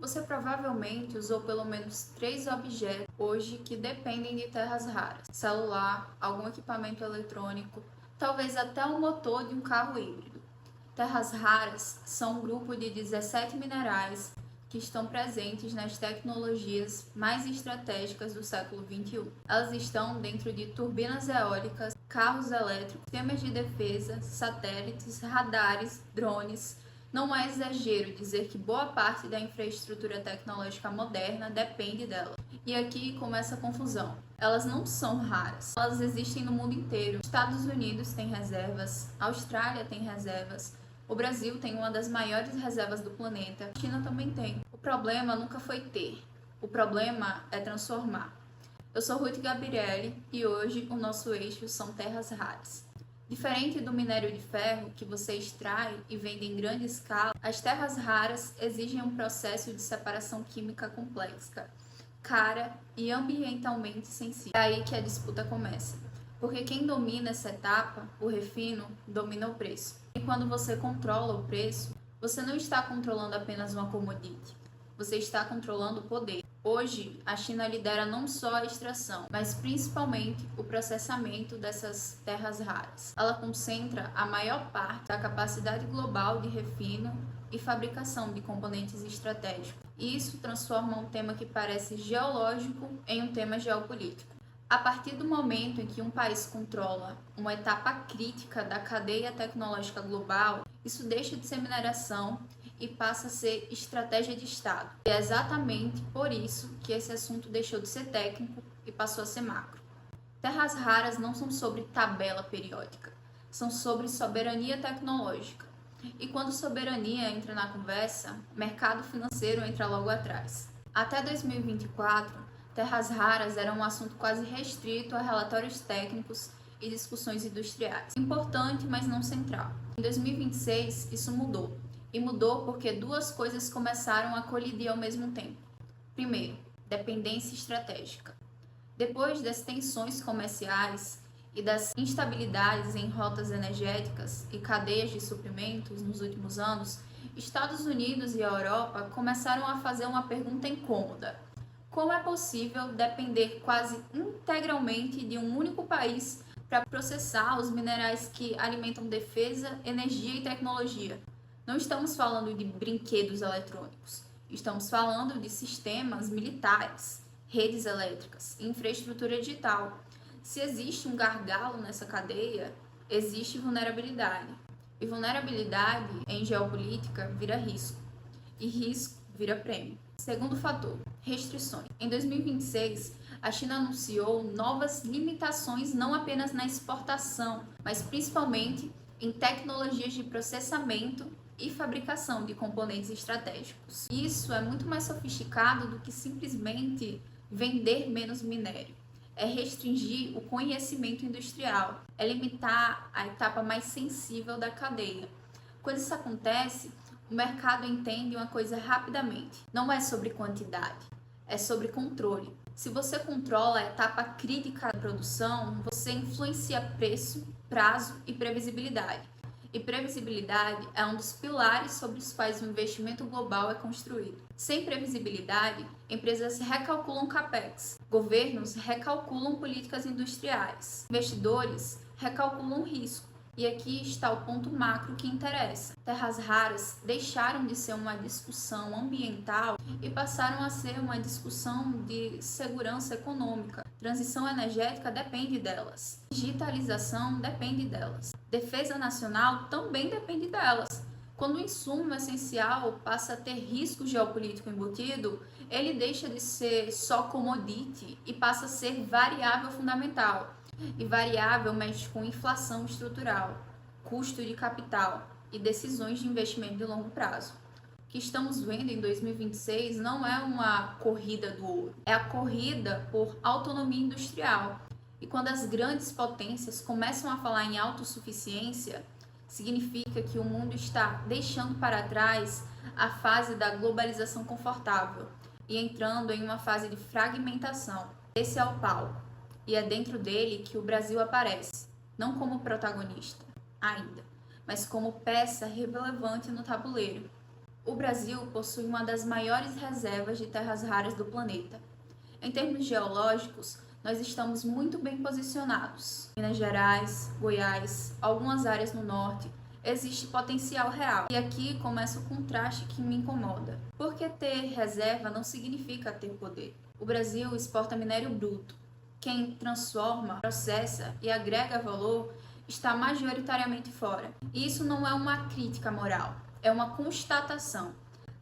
Você provavelmente usou pelo menos 3 objetos hoje que dependem de terras raras: celular, algum equipamento eletrônico, talvez até o motor de um carro híbrido. Terras raras são um grupo de 17 minerais que estão presentes nas tecnologias mais estratégicas do século XXI. Elas estão dentro de turbinas eólicas, carros elétricos, sistemas de defesa, satélites, radares, drones. Não é exagero dizer que boa parte da infraestrutura tecnológica moderna depende dela. E aqui começa a confusão. Elas não são raras, elas existem no mundo inteiro. Estados Unidos tem reservas, a Austrália tem reservas, o Brasil tem uma das maiores reservas do planeta, a China também tem. O problema nunca foi ter, o problema é transformar. Eu sou Ruth Gabriele e hoje o nosso eixo são terras raras. Diferente do minério de ferro, que você extrai e vende em grande escala, as terras raras exigem um processo de separação química complexa, cara e ambientalmente sensível. É aí que a disputa começa. Porque quem domina essa etapa, o refino, domina o preço. E quando você controla o preço, você não está controlando apenas uma commodity, você está controlando o poder. Hoje, a China lidera não só a extração, mas principalmente o processamento dessas terras raras. Ela concentra a maior parte da capacidade global de refino e fabricação de componentes estratégicos. E isso transforma um tema que parece geológico em um tema geopolítico. A partir do momento em que um país controla uma etapa crítica da cadeia tecnológica global, isso deixa de ser mineração e passa a ser estratégia de Estado. E é exatamente por isso que esse assunto deixou de ser técnico e passou a ser macro. Terras raras não são sobre tabela periódica, são sobre soberania tecnológica. E quando soberania entra na conversa, mercado financeiro entra logo atrás. Até 2024, terras raras eram um assunto quase restrito a relatórios técnicos e discussões industriais. Importante, mas não central. Em 2026, isso mudou. E mudou porque duas coisas começaram a colidir ao mesmo tempo. Primeiro, dependência estratégica. Depois das tensões comerciais e das instabilidades em rotas energéticas e cadeias de suprimentos nos últimos anos, Estados Unidos e a Europa começaram a fazer uma pergunta incômoda: como é possível depender quase integralmente de um único país para processar os minerais que alimentam defesa, energia e tecnologia? Não estamos falando de brinquedos eletrônicos, estamos falando de sistemas militares, redes elétricas, infraestrutura digital. Se existe um gargalo nessa cadeia, existe vulnerabilidade. E vulnerabilidade em geopolítica vira risco, e risco vira prêmio. Segundo fator, restrições. Em 2026, a China anunciou novas limitações não apenas na exportação, mas principalmente em tecnologias de processamento e fabricação de componentes estratégicos. Isso é muito mais sofisticado do que simplesmente vender menos minério. É restringir o conhecimento industrial, é limitar a etapa mais sensível da cadeia. Quando isso acontece, o mercado entende uma coisa rapidamente. Não é sobre quantidade, é sobre controle. Se você controla a etapa crítica da produção, você influencia preço, prazo e previsibilidade. E previsibilidade é um dos pilares sobre os quais o investimento global é construído. Sem previsibilidade, empresas recalculam capex, governos recalculam políticas industriais, investidores recalculam risco. E aqui está o ponto macro que interessa. Terras raras deixaram de ser uma discussão ambiental e passaram a ser uma discussão de segurança econômica. Transição energética depende delas. Digitalização depende delas. Defesa nacional também depende delas. Quando o insumo essencial passa a ter risco geopolítico embutido, ele deixa de ser só commodity e passa a ser variável fundamental. E variável mexe com inflação estrutural, custo de capital e decisões de investimento de longo prazo. O que estamos vendo em 2026 não é uma corrida do ouro, é a corrida por autonomia industrial. E quando as grandes potências começam a falar em autossuficiência, significa que o mundo está deixando para trás a fase da globalização confortável e entrando em uma fase de fragmentação. Esse é o palco. E é dentro dele que o Brasil aparece, não como protagonista, ainda, mas como peça relevante no tabuleiro. O Brasil possui uma das maiores reservas de terras raras do planeta. Em termos geológicos, nós estamos muito bem posicionados. Minas Gerais, Goiás, algumas áreas no norte, existe potencial real. E aqui começa o contraste que me incomoda. Porque ter reserva não significa ter poder. O Brasil exporta minério bruto. Quem transforma, processa e agrega valor está majoritariamente fora. E isso não é uma crítica moral, é uma constatação.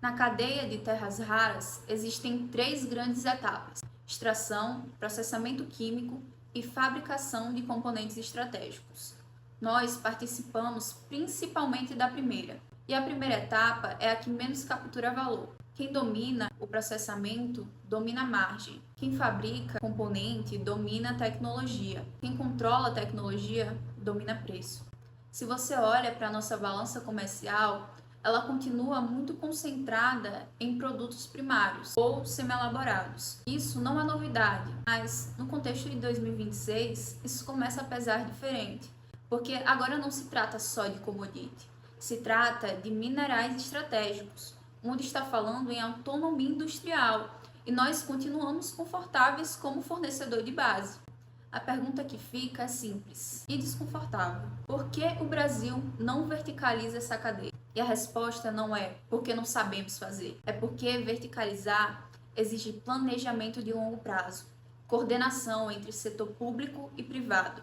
Na cadeia de terras raras existem 3 grandes etapas: extração, processamento químico e fabricação de componentes estratégicos. Nós participamos principalmente da primeira, e a primeira etapa é a que menos captura valor. Quem domina o processamento domina a margem. Quem fabrica componente domina a tecnologia. Quem controla a tecnologia domina preço. Se você olha para a nossa balança comercial, ela continua muito concentrada em produtos primários ou semi-elaborados. Isso não é novidade, mas no contexto de 2026, isso começa a pesar diferente, porque agora não se trata só de commodity, se trata de minerais estratégicos. O mundo está falando em autonomia industrial e nós continuamos confortáveis como fornecedor de base. A pergunta que fica é simples e desconfortável: por que o Brasil não verticaliza essa cadeia? E a resposta não é porque não sabemos fazer, é porque verticalizar exige planejamento de longo prazo, coordenação entre setor público e privado,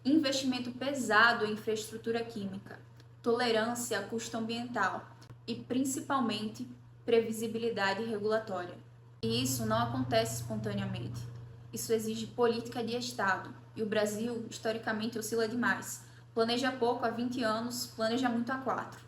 investimento pesado em infraestrutura química, tolerância a custo ambiental e, principalmente, previsibilidade regulatória. E isso não acontece espontaneamente. Isso exige política de Estado. E o Brasil, historicamente, oscila demais. Planeja pouco há 20 anos, planeja muito há 4.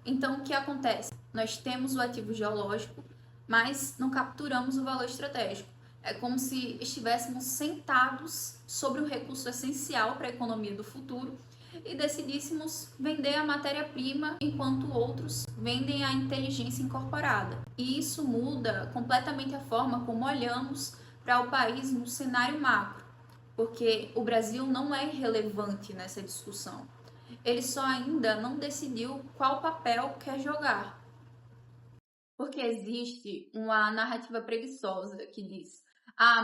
Então, o que acontece? Nós temos o ativo geológico, mas não capturamos o valor estratégico. É como se estivéssemos sentados sobre um recurso essencial para a economia do futuro e decidíssemos vender a matéria-prima enquanto outros vendem a inteligência incorporada. E isso muda completamente a forma como olhamos para o país no cenário macro, porque o Brasil não é irrelevante nessa discussão. Ele só ainda não decidiu qual papel quer jogar. Porque existe uma narrativa preguiçosa que diz: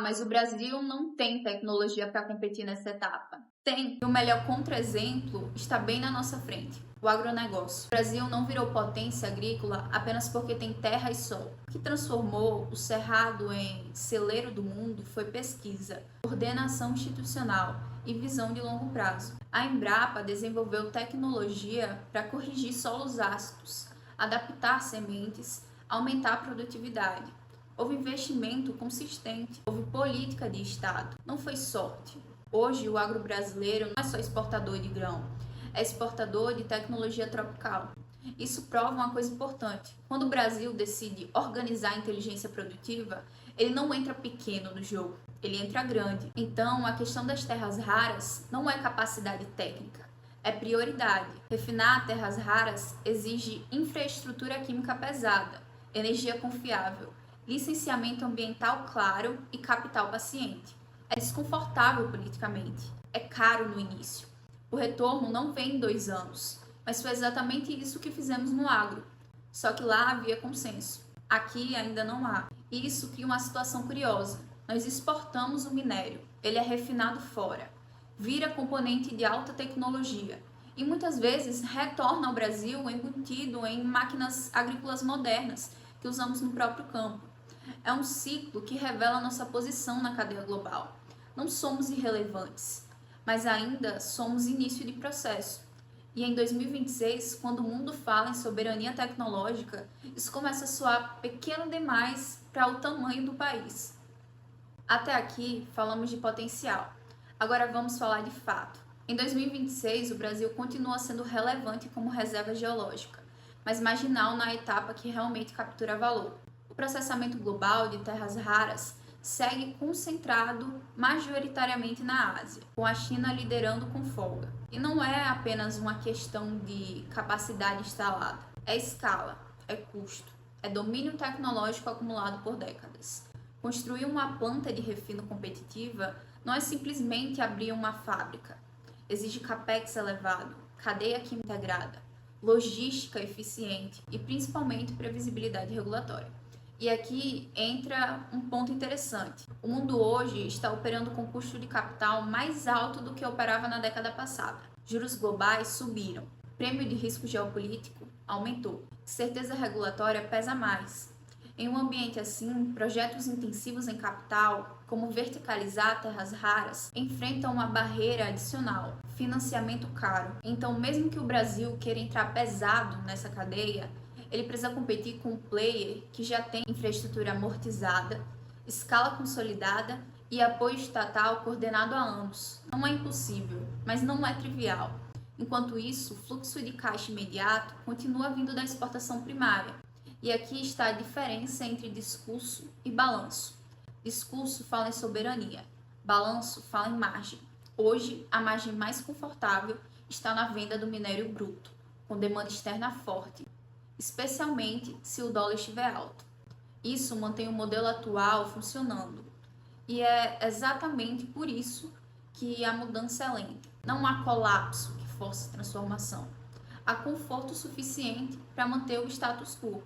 mas o Brasil não tem tecnologia para competir nessa etapa. Tem. E o melhor contra-exemplo está bem na nossa frente: o agronegócio. O Brasil não virou potência agrícola apenas porque tem terra e sol. O que transformou o Cerrado em celeiro do mundo foi pesquisa, coordenação institucional e visão de longo prazo. A Embrapa desenvolveu tecnologia para corrigir solos ácidos, adaptar sementes, aumentar a produtividade. Houve investimento consistente, houve política de Estado, não foi sorte. Hoje o agro brasileiro não é só exportador de grão, é exportador de tecnologia tropical. Isso prova uma coisa importante: quando o Brasil decide organizar a inteligência produtiva, ele não entra pequeno no jogo, ele entra grande. Então a questão das terras raras não é capacidade técnica, é prioridade. Refinar terras raras exige infraestrutura química pesada, energia confiável, licenciamento ambiental claro e capital paciente. É desconfortável politicamente, é caro no início. O retorno não vem em 2 anos, mas foi exatamente isso que fizemos no agro. Só que lá havia consenso, aqui ainda não há. E isso cria uma situação curiosa. Nós exportamos o minério, ele é refinado fora, vira componente de alta tecnologia e muitas vezes retorna ao Brasil embutido em máquinas agrícolas modernas que usamos no próprio campo. É um ciclo que revela nossa posição na cadeia global. Não somos irrelevantes, mas ainda somos início de processo. E em 2026, quando o mundo fala em soberania tecnológica, isso começa a soar pequeno demais para o tamanho do país. Até aqui falamos de potencial. Agora vamos falar de fato. Em 2026, o Brasil continua sendo relevante como reserva geológica, mas marginal na etapa que realmente captura valor. O processamento global de terras raras segue concentrado majoritariamente na Ásia, com a China liderando com folga. E não é apenas uma questão de capacidade instalada, é escala, é custo, é domínio tecnológico acumulado por décadas. Construir uma planta de refino competitiva não é simplesmente abrir uma fábrica. Exige capex elevado, cadeia química integrada, logística eficiente e principalmente previsibilidade regulatória. E aqui entra um ponto interessante. O mundo hoje está operando com custo de capital mais alto do que operava na década passada. Juros globais subiram. Prêmio de risco geopolítico aumentou. Certeza regulatória pesa mais. Em um ambiente assim, projetos intensivos em capital, como verticalizar terras raras, enfrentam uma barreira adicional, financiamento caro. Então, mesmo que o Brasil queira entrar pesado nessa cadeia, ele precisa competir com um player que já tem infraestrutura amortizada, escala consolidada e apoio estatal coordenado há anos. Não é impossível, mas não é trivial. Enquanto isso, o fluxo de caixa imediato continua vindo da exportação primária. E aqui está a diferença entre discurso e balanço. Discurso fala em soberania, balanço fala em margem. Hoje, a margem mais confortável está na venda do minério bruto, com demanda externa forte, especialmente se o dólar estiver alto. Isso mantém o modelo atual funcionando. E é exatamente por isso que a mudança é lenta. Não há colapso que force transformação. Há conforto suficiente para manter o status quo.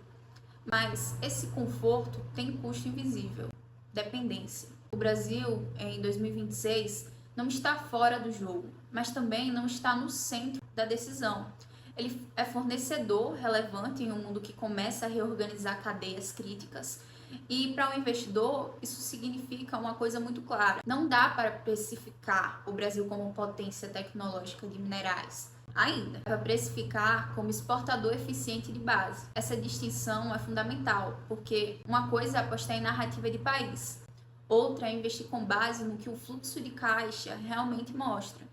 Mas esse conforto tem custo invisível, dependência. O Brasil, em 2026, não está fora do jogo, mas também não está no centro da decisão. Ele é fornecedor relevante em um mundo que começa a reorganizar cadeias críticas. E para o investidor, isso significa uma coisa muito clara. Não dá para precificar o Brasil como potência tecnológica de minerais. Ainda, para precificar como exportador eficiente de base. Essa distinção é fundamental, porque uma coisa é apostar em narrativa de país, outra é investir com base no que o fluxo de caixa realmente mostra.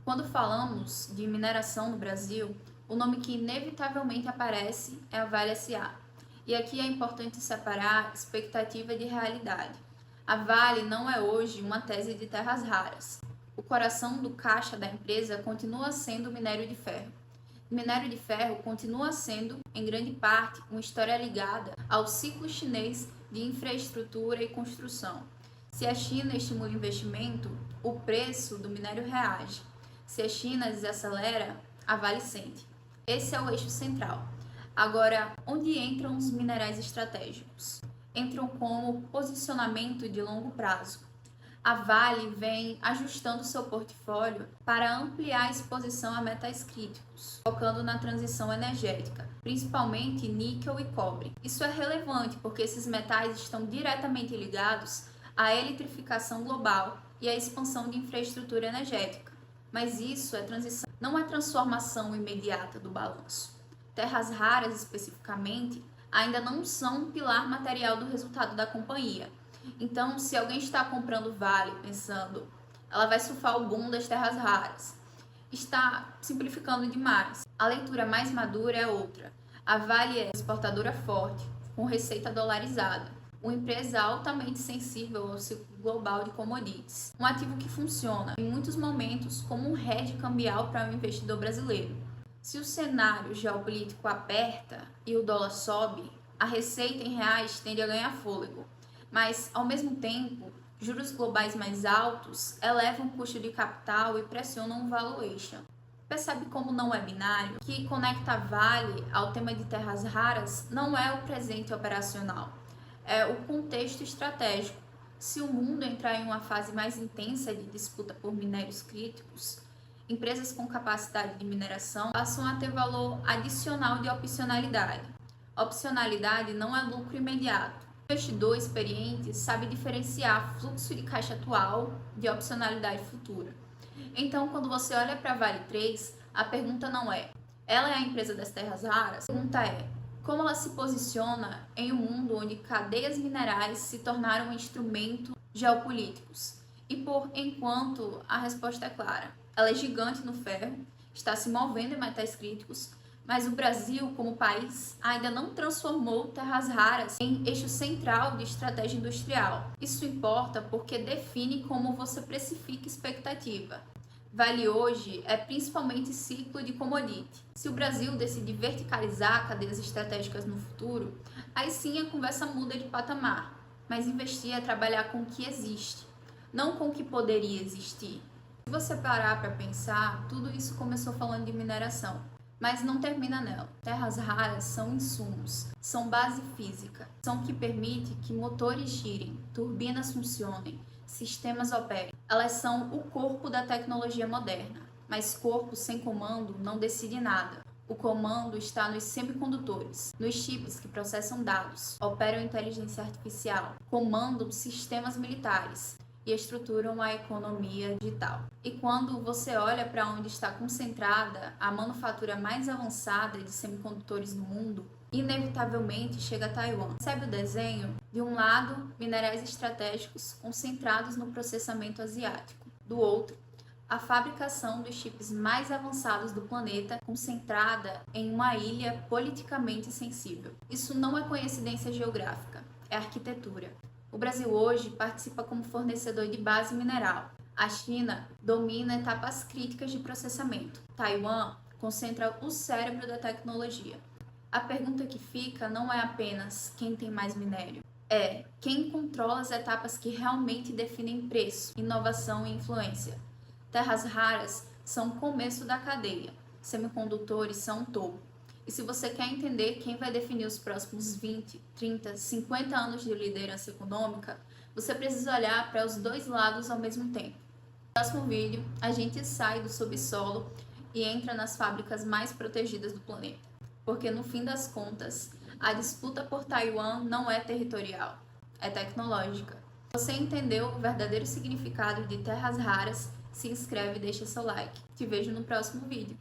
Quando falamos de mineração no Brasil, o nome que inevitavelmente aparece é a Vale S.A. E aqui é importante separar expectativa de realidade. A Vale não é hoje uma tese de terras raras. O coração do caixa da empresa continua sendo o minério de ferro. O minério de ferro continua sendo, em grande parte, uma história ligada ao ciclo chinês de infraestrutura e construção. Se a China estimula o investimento, o preço do minério reage. Se a China desacelera, a Vale sente. Esse é o eixo central. Agora, onde entram os minerais estratégicos? Entram como posicionamento de longo prazo. A Vale vem ajustando seu portfólio para ampliar a exposição a metais críticos, focando na transição energética, principalmente níquel e cobre. Isso é relevante porque esses metais estão diretamente ligados à eletrificação global e à expansão de infraestrutura energética. Mas isso é transição, não é transformação imediata do balanço. Terras raras, especificamente, ainda não são um pilar material do resultado da companhia. Então, se alguém está comprando Vale pensando, ela vai surfar o boom das terras raras, está simplificando demais. A leitura mais madura é outra. A Vale é exportadora forte, com receita dolarizada, uma empresa altamente sensível ao ciclo global de commodities, um ativo que funciona, em muitos momentos, como um hedge cambial para o investidor brasileiro. Se o cenário geopolítico aperta e o dólar sobe, a receita em reais tende a ganhar fôlego. Mas, ao mesmo tempo, juros globais mais altos elevam o custo de capital e pressionam o valuation. Percebe como não é binário? Que conecta a Vale ao tema de terras raras não é o presente operacional, é o contexto estratégico. Se o mundo entrar em uma fase mais intensa de disputa por minérios críticos, empresas com capacidade de mineração passam a ter valor adicional de opcionalidade. Opcionalidade não é lucro imediato. O investidor experiente sabe diferenciar fluxo de caixa atual de opcionalidade futura. Então, quando você olha para a Vale 3, a pergunta não é: ela é a empresa das terras raras? A pergunta é: como ela se posiciona em um mundo onde cadeias minerais se tornaram instrumentos geopolíticos? E por enquanto, a resposta é clara. Ela é gigante no ferro, está se movendo em metais críticos, mas o Brasil, como país, ainda não transformou terras raras em eixo central de estratégia industrial. Isso importa porque define como você precifica expectativa. Vale hoje é principalmente ciclo de commodity. Se o Brasil decidir verticalizar cadeias estratégicas no futuro, aí sim a conversa muda de patamar. Mas investir é trabalhar com o que existe, não com o que poderia existir. Se você parar para pensar, tudo isso começou falando de mineração. Mas não termina nela. Terras raras são insumos, são base física, são o que permite que motores girem, turbinas funcionem, sistemas operem. Elas são o corpo da tecnologia moderna, mas corpo sem comando não decide nada. O comando está nos semicondutores, nos chips que processam dados, operam inteligência artificial, comandam sistemas militares e estruturam a economia digital. E quando você olha para onde está concentrada a manufatura mais avançada de semicondutores no mundo, inevitavelmente chega a Taiwan. Percebe o desenho? De um lado, minerais estratégicos concentrados no processamento asiático. Do outro, a fabricação dos chips mais avançados do planeta, concentrada em uma ilha politicamente sensível. Isso não é coincidência geográfica, é arquitetura. O Brasil hoje participa como fornecedor de base mineral. A China domina etapas críticas de processamento. Taiwan concentra o cérebro da tecnologia. A pergunta que fica não é apenas quem tem mais minério, é quem controla as etapas que realmente definem preço, inovação e influência. Terras raras são o começo da cadeia, semicondutores são o topo. E se você quer entender quem vai definir os próximos 20, 30, 50 anos de liderança econômica, você precisa olhar para os dois lados ao mesmo tempo. No próximo vídeo, a gente sai do subsolo e entra nas fábricas mais protegidas do planeta. Porque no fim das contas, a disputa por Taiwan não é territorial, é tecnológica. Se você entendeu o verdadeiro significado de terras raras, se inscreve e deixa seu like. Te vejo no próximo vídeo.